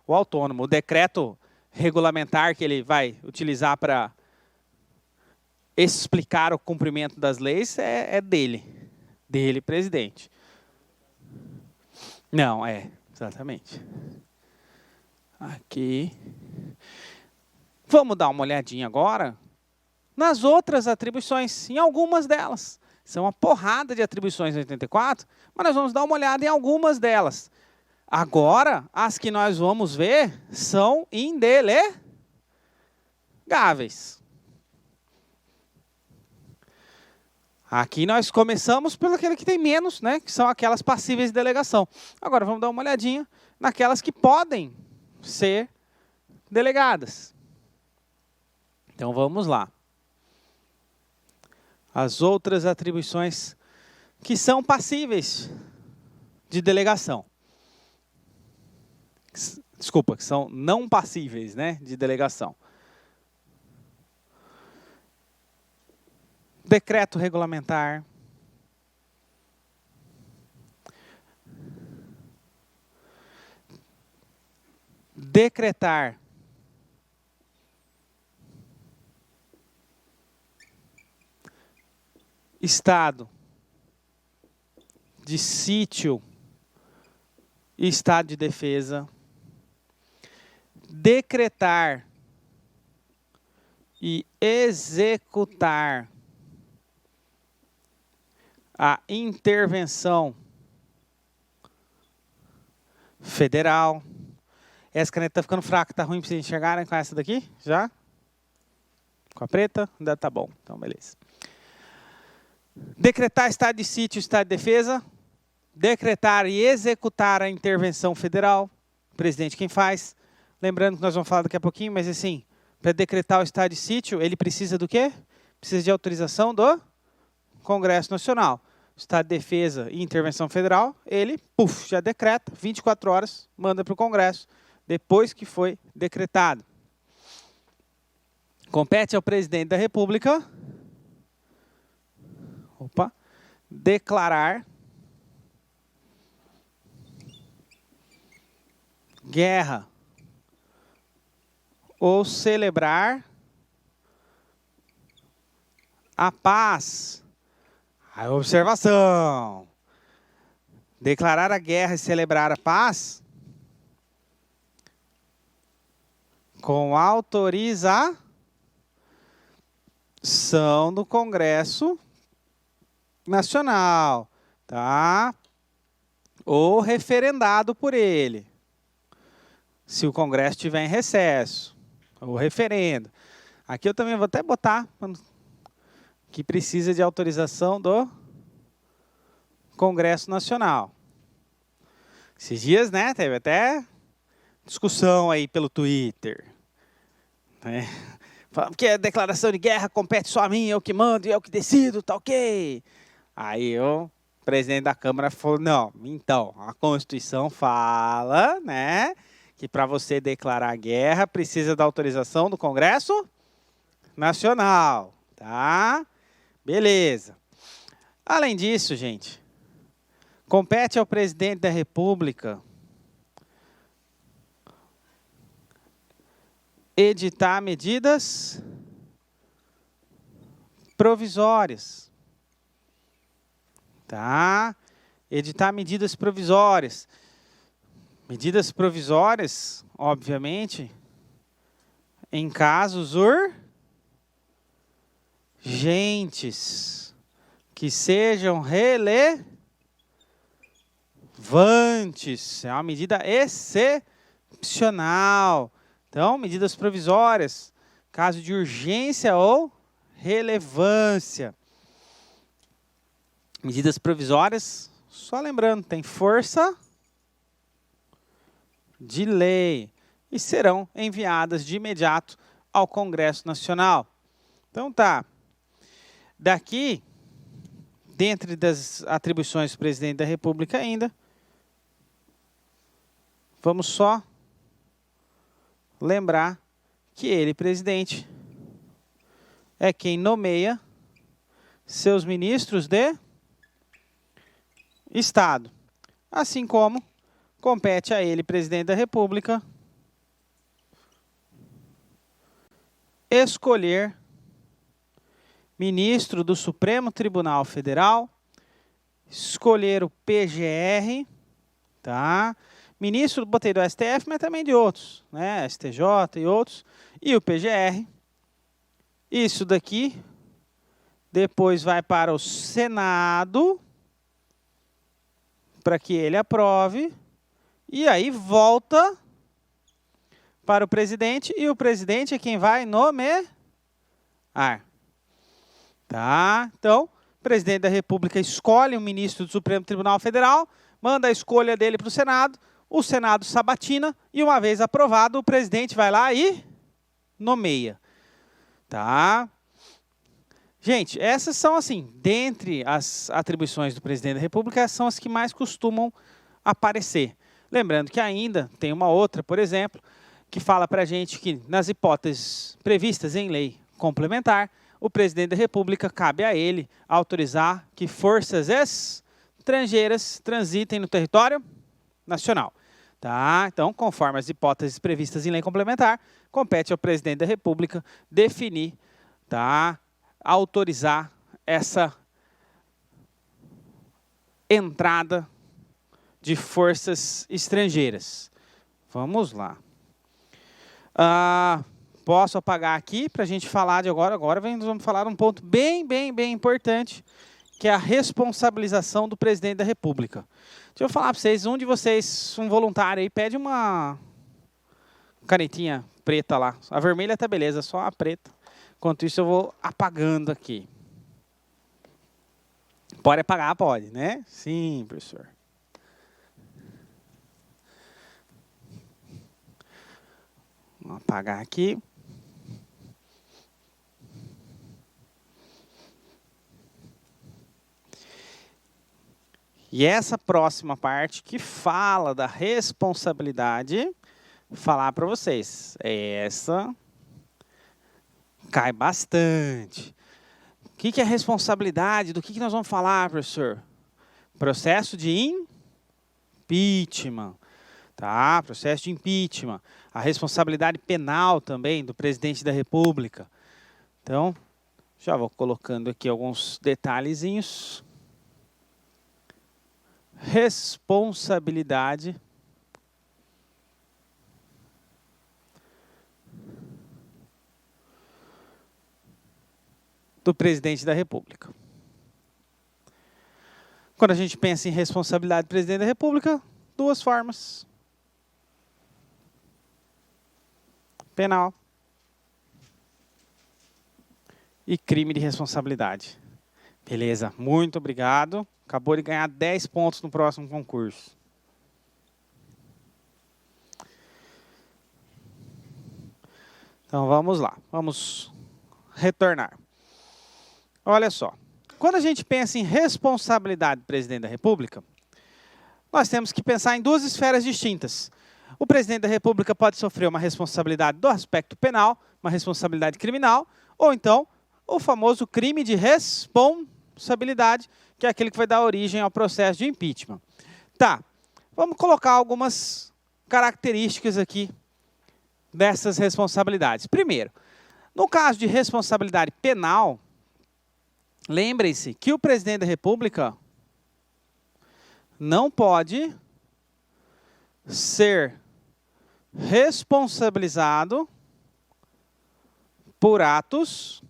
autônomo. O decreto regulamentar que ele vai utilizar para explicar o cumprimento das leis é dele, presidente. Não, exatamente. Aqui. Vamos dar uma olhadinha agora nas outras atribuições, em algumas delas. São uma porrada de atribuições em 84, mas nós vamos dar uma olhada em algumas delas. Agora, as que nós vamos ver são indelegáveis. Aqui nós começamos pelo aquele que tem menos, né? Que são aquelas passíveis de delegação. Agora vamos dar uma olhadinha naquelas que podem ser delegadas. Então vamos lá. As outras atribuições que são passíveis de delegação. Desculpa, que são não passíveis, né, de delegação. Decreto regulamentar. Decretar. Estado de sítio e estado de defesa. Decretar e executar a intervenção federal. Essa caneta está ficando fraca, está ruim para vocês enxergarem com essa daqui? Já? Com a preta? Ainda está bom, então beleza. Decretar estado de sítio e estado de defesa. Decretar e executar a intervenção federal. O presidente quem faz. Lembrando que nós vamos falar daqui a pouquinho, mas assim, para decretar o estado de sítio, ele precisa do quê? Precisa de autorização do Congresso Nacional. Estado de defesa e intervenção federal, ele, já decreta, 24 horas, manda para o Congresso, depois que foi decretado. Compete ao presidente da República declarar guerra ou celebrar a paz. A observação. Declarar a guerra e celebrar a paz com autorização do Congresso Nacional, tá? Ou referendado por ele. Se o Congresso estiver em recesso, ou referendo. Aqui eu também vou até botar que precisa de autorização do Congresso Nacional. Esses dias, né, teve até discussão aí pelo Twitter. Né? Falando que a declaração de guerra compete só a mim, eu que mando e eu que decido, tá ok. Aí o presidente da Câmara falou, não, então, a Constituição fala, né, que para você declarar guerra precisa da autorização do Congresso Nacional, tá? Beleza. Além disso, gente, compete ao presidente da República editar medidas provisórias. Tá? Editar medidas provisórias. Medidas provisórias, obviamente, em casos urgentes, que sejam relevantes. É uma medida excepcional. Então, medidas provisórias, caso de urgência ou relevância. Medidas provisórias, só lembrando, tem força de lei e serão enviadas de imediato ao Congresso Nacional. Então tá, daqui, dentre das atribuições do presidente da República ainda, vamos só lembrar que ele, presidente, é quem nomeia seus ministros de Estado. Assim como compete a ele, presidente da República, escolher ministro do Supremo Tribunal Federal, escolher o PGR, tá? Ministro, botei do STF, mas também de outros, né? STJ e outros. E o PGR. Isso daqui depois vai para o Senado para que ele aprove. E aí volta para o presidente. E o presidente é quem vai nomear. Tá? Então, o presidente da República escolhe um ministro do Supremo Tribunal Federal, manda a escolha dele para o Senado. O Senado sabatina e, uma vez aprovado, o presidente vai lá e nomeia. Tá? Gente, essas são, assim, dentre as atribuições do presidente da República, são as que mais costumam aparecer. Lembrando que ainda tem uma outra, por exemplo, que fala para a gente que, nas hipóteses previstas em lei complementar, o presidente da República, cabe a ele autorizar que forças estrangeiras transitem no território nacional. Tá? Então, conforme as hipóteses previstas em lei complementar, compete ao presidente da República definir, tá? Autorizar essa entrada de forças estrangeiras. Vamos lá. Posso apagar aqui para a gente falar de agora. Agora vamos falar de um ponto bem importante, que é a responsabilização do presidente da República. Deixa eu falar para vocês, um de vocês, um voluntário aí, pede uma canetinha preta lá. A vermelha tá beleza, só a preta. Enquanto isso eu vou apagando aqui. Pode apagar? Pode, né? Sim, professor. Vou apagar aqui. E essa próxima parte que fala da responsabilidade, vou falar para vocês, essa cai bastante. O que é responsabilidade? Do que nós vamos falar, professor? Processo de impeachment. Tá? Processo de impeachment. A responsabilidade penal também do presidente da República. Então, já vou colocando aqui alguns detalhezinhos. Responsabilidade do presidente da República. Quando a gente pensa em responsabilidade do presidente da República, duas formas: penal e crime de responsabilidade. Beleza, muito obrigado. Acabou de ganhar 10 pontos no próximo concurso. Então vamos lá, vamos retornar. Olha só, quando a gente pensa em responsabilidade do presidente da República, nós temos que pensar em duas esferas distintas. O presidente da República pode sofrer uma responsabilidade do aspecto penal, uma responsabilidade criminal, ou então o famoso crime de responsabilidade, que é aquele que vai dar origem ao processo de impeachment. Tá, vamos colocar algumas características aqui dessas responsabilidades. Primeiro, no caso de responsabilidade penal, lembrem-se que o presidente da República não pode ser responsabilizado por atos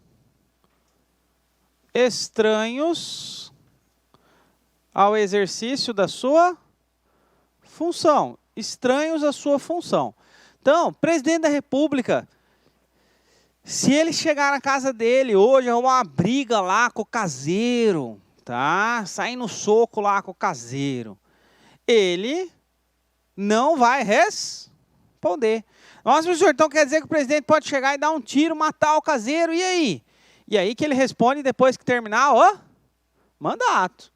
estranhos ao exercício da sua função. Estranhos à sua função. Então, presidente da República, se ele chegar na casa dele hoje, arrumar uma briga lá com o caseiro, tá? Sair no soco lá com o caseiro, ele não vai responder. Nossa, professor, então quer dizer que o presidente pode chegar e dar um tiro, matar o caseiro, e aí? E aí que ele responde depois que terminar o mandato.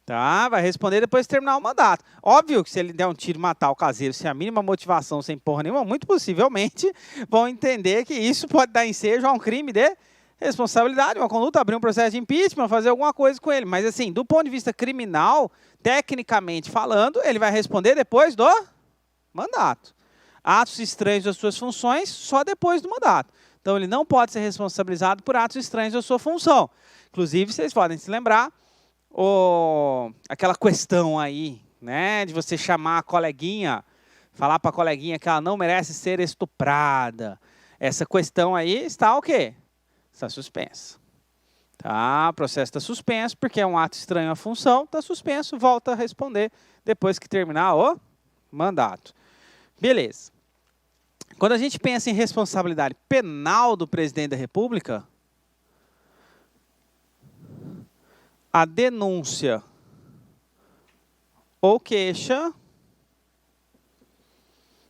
Tá? Vai responder depois de terminar o mandato. Óbvio que se ele der um tiro e matar o caseiro sem a mínima motivação, sem porra nenhuma, muito possivelmente vão entender que isso pode dar ensejo a um crime de responsabilidade, uma conduta, abrir um processo de impeachment, fazer alguma coisa com ele. Mas assim, do ponto de vista criminal, tecnicamente falando, ele vai responder depois do mandato. Atos estranhos às suas funções, só depois do mandato. Então ele não pode ser responsabilizado por atos estranhos à sua função. Inclusive, vocês podem se lembrar aquela questão aí, né, de você chamar a coleguinha, falar para a coleguinha que ela não merece ser estuprada. Essa questão aí está o quê? Está suspensa. Tá? O processo está suspenso porque é um ato estranho à função, está suspenso, volta a responder depois que terminar o mandato. Beleza. Quando a gente pensa em responsabilidade penal do presidente da República, a denúncia ou queixa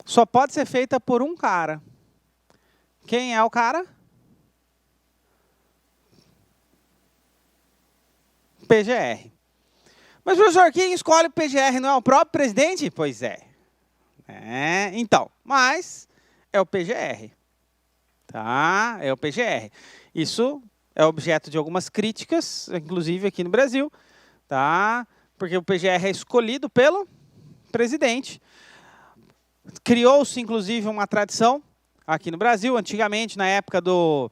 só pode ser feita por um cara. Quem é o cara? PGR. Mas, professor, quem escolhe o PGR não é o próprio presidente? Pois é. Então, mas é o PGR. Tá? É o PGR. Isso é objeto de algumas críticas, inclusive aqui no Brasil, tá? Porque o PGR é escolhido pelo presidente. Criou-se, inclusive, uma tradição aqui no Brasil. Antigamente, na época do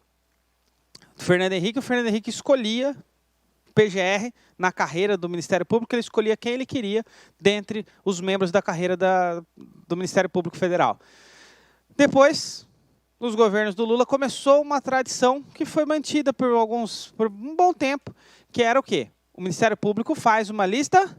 Fernando Henrique, o Fernando Henrique escolhia o PGR na carreira do Ministério Público, ele escolhia quem ele queria dentre os membros da carreira do Ministério Público Federal. Depois, nos governos do Lula, começou uma tradição que foi mantida por um bom tempo, que era o quê? O Ministério Público faz uma lista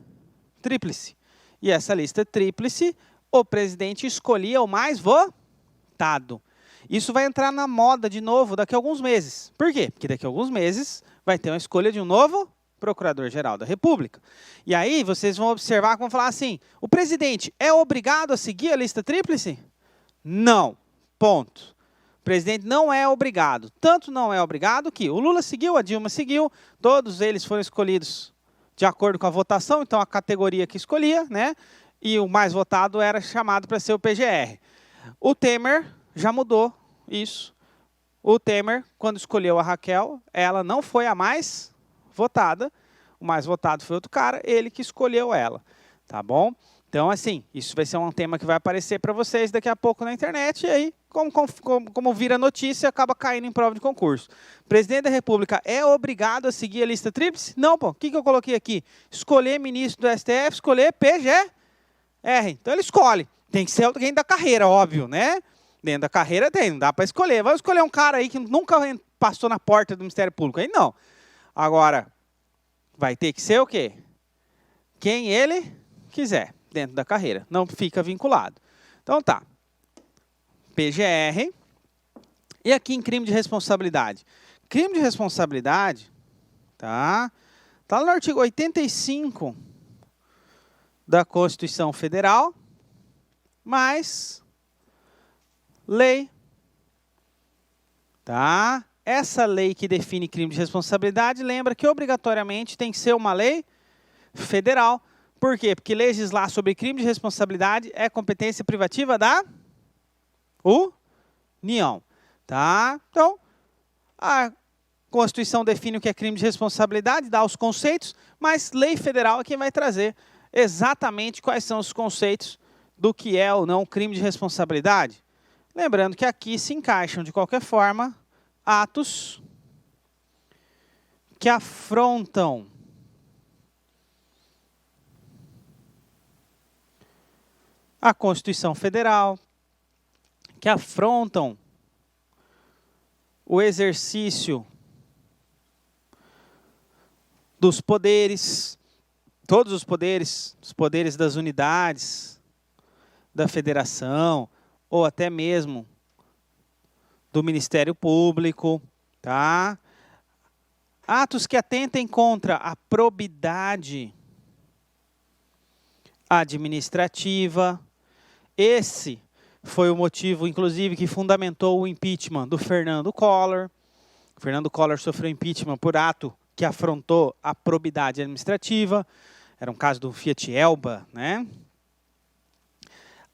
tríplice. E essa lista tríplice, o presidente escolhia o mais votado. Isso vai entrar na moda de novo daqui a alguns meses. Por quê? Porque daqui a alguns meses vai ter uma escolha de um novo Procurador-Geral da República. E aí vocês vão observar, vão falar assim, o presidente é obrigado a seguir a lista tríplice? Não. Ponto. O presidente não é obrigado. Tanto não é obrigado que o Lula seguiu, a Dilma seguiu, todos eles foram escolhidos de acordo com a votação, então a categoria que escolhia, né? E o mais votado era chamado para ser o PGR. O Temer já mudou isso. O Temer, quando escolheu a Raquel, ela não foi a mais votada. O mais votado foi outro cara, ele que escolheu ela. Tá bom? Então, assim, isso vai ser um tema que vai aparecer para vocês daqui a pouco na internet, e aí, como vira notícia, acaba caindo em prova de concurso. O presidente da República é obrigado a seguir a lista tríplice? Não, pô. O que eu coloquei aqui? Escolher ministro do STF, escolher PGR. Então, ele escolhe. Tem que ser alguém da carreira, óbvio, né? Dentro da carreira tem, não dá para escolher. Vamos escolher um cara aí que nunca passou na porta do Ministério Público. Aí não. Agora, vai ter que ser o quê? Quem ele quiser. Dentro da carreira, não fica vinculado. Então tá, PGR, e aqui em crime de responsabilidade. Crime de responsabilidade, tá lá no artigo 85 da Constituição Federal, mais lei Tá? Essa lei que define crime de responsabilidade, lembra que obrigatoriamente tem que ser uma lei federal. Por quê? Porque legislar sobre crime de responsabilidade é competência privativa da União. Tá? Então, a Constituição define o que é crime de responsabilidade, dá os conceitos, mas lei federal é quem vai trazer exatamente quais são os conceitos do que é ou não crime de responsabilidade. Lembrando que aqui se encaixam, de qualquer forma, atos que afrontam a Constituição Federal, que afrontam o exercício dos poderes, todos os poderes das unidades, da federação, ou até mesmo do Ministério Público, tá? Atos que atentem contra a probidade administrativa. Esse foi o motivo, inclusive, que fundamentou o impeachment do Fernando Collor. O Fernando Collor sofreu impeachment por ato que afrontou a probidade administrativa. Era um caso do Fiat Elba, né?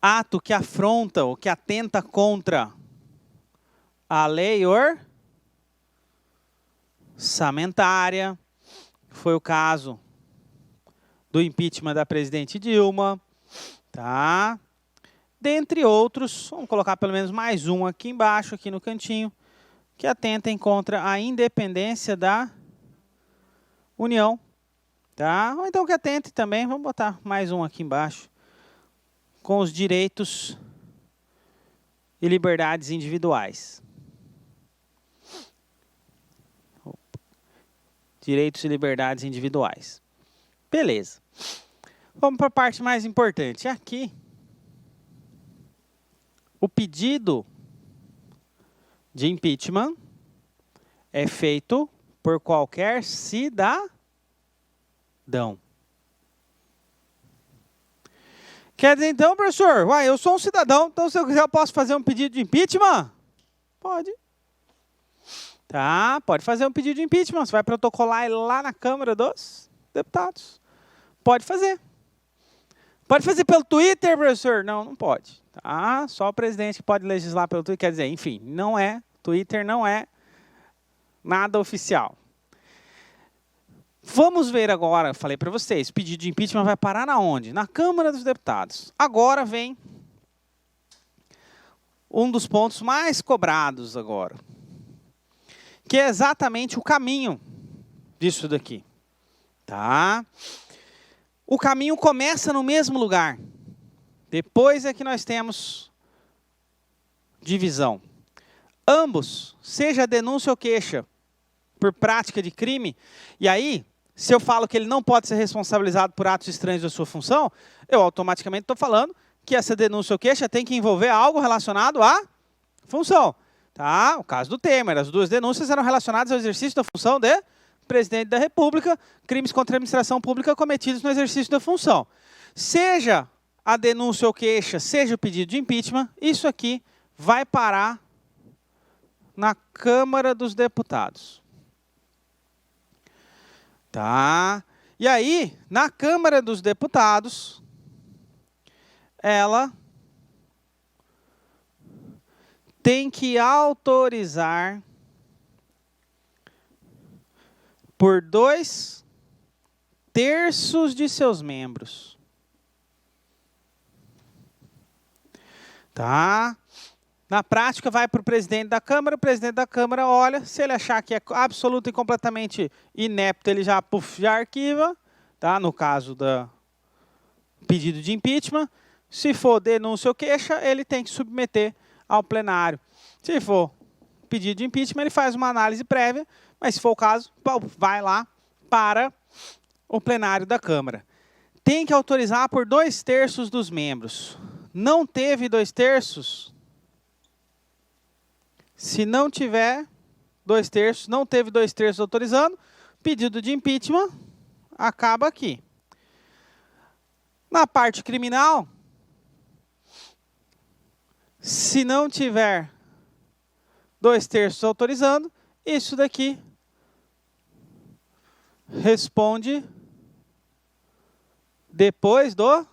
Ato que afronta ou que atenta contra a lei orçamentária. Foi o caso do impeachment da presidente Dilma. Tá? Dentre outros, vamos colocar pelo menos mais um aqui embaixo, aqui no cantinho, que atentem contra a independência da União. Tá? Ou então que atente também, vamos botar mais um aqui embaixo, com os direitos e liberdades individuais. Direitos e liberdades individuais. Beleza. Vamos para a parte mais importante. Aqui, o pedido de impeachment é feito por qualquer cidadão. Quer dizer, então, professor, eu sou um cidadão, então se eu quiser eu posso fazer um pedido de impeachment? Pode. Tá, pode fazer um pedido de impeachment. Você vai protocolar ele lá na Câmara dos Deputados. Pode fazer. Pode fazer pelo Twitter, professor? Não, não pode. Tá? Só o presidente que pode legislar pelo Twitter. Quer dizer, enfim, não é. Twitter não é nada oficial. Vamos ver agora, falei para vocês, o pedido de impeachment vai parar na onde? Na Câmara dos Deputados. Agora vem um dos pontos mais cobrados agora, que é exatamente o caminho disso daqui. Tá? O caminho começa no mesmo lugar. Depois é que nós temos divisão. Ambos, seja denúncia ou queixa, por prática de crime, e aí, se eu falo que ele não pode ser responsabilizado por atos estranhos da sua função, eu automaticamente estou falando que essa denúncia ou queixa tem que envolver algo relacionado à função. Tá? O caso do Temer, as duas denúncias eram relacionadas ao exercício da função de presidente da República, crimes contra a administração pública cometidos no exercício da função. Seja a denúncia ou queixa, seja o pedido de impeachment, isso aqui vai parar na Câmara dos Deputados. Tá? E aí, na Câmara dos Deputados, ela tem que autorizar por 2/3 de seus membros. Tá? Na prática, vai para o presidente da Câmara, o presidente da Câmara olha, se ele achar que é absoluto e completamente inepto, ele já arquiva, tá? No caso do pedido de impeachment. Se for denúncia ou queixa, ele tem que submeter ao plenário. Se for pedido de impeachment, ele faz uma análise prévia, mas se for o caso, vai lá para o plenário da Câmara. Tem que autorizar por 2/3 dos membros. Não teve 2/3? Se não tiver 2/3, não teve 2/3 autorizando, pedido de impeachment acaba aqui. Na parte criminal, 2/3 autorizando, isso daqui responde depois do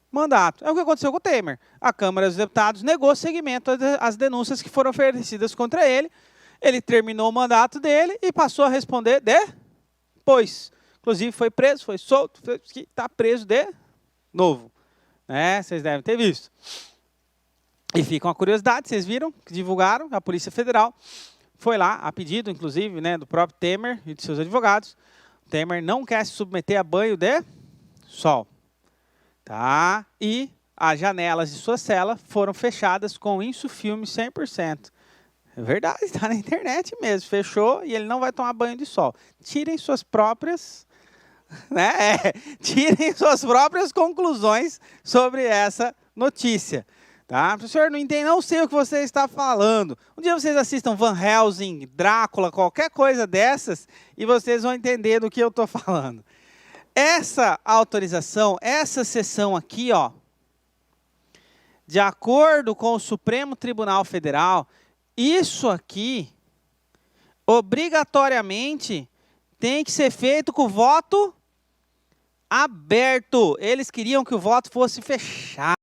mandato. É o que aconteceu com o Temer. A Câmara dos Deputados negou seguimento às denúncias que foram oferecidas contra ele. Ele terminou o mandato dele e passou a responder depois. Inclusive foi preso, foi solto, está preso de novo. Né? Vocês devem ter visto. E fica uma curiosidade, vocês viram que divulgaram, a Polícia Federal foi lá, a pedido, inclusive, né, do próprio Temer e de seus advogados. O Temer não quer se submeter a banho de sol. Tá? E as janelas de sua cela foram fechadas com insufilme 100%. É verdade, está na internet mesmo. Fechou e ele não vai tomar banho de sol. Tirem suas próprias, né? Tirem suas próprias conclusões sobre essa notícia. Tá? Professor, não entendo, não sei o que você está falando. Um dia vocês assistam Van Helsing, Drácula, qualquer coisa dessas, e vocês vão entender do que eu estou falando. Essa autorização, essa sessão aqui, ó, de acordo com o Supremo Tribunal Federal, isso aqui, obrigatoriamente, tem que ser feito com voto aberto. Eles queriam que o voto fosse fechado.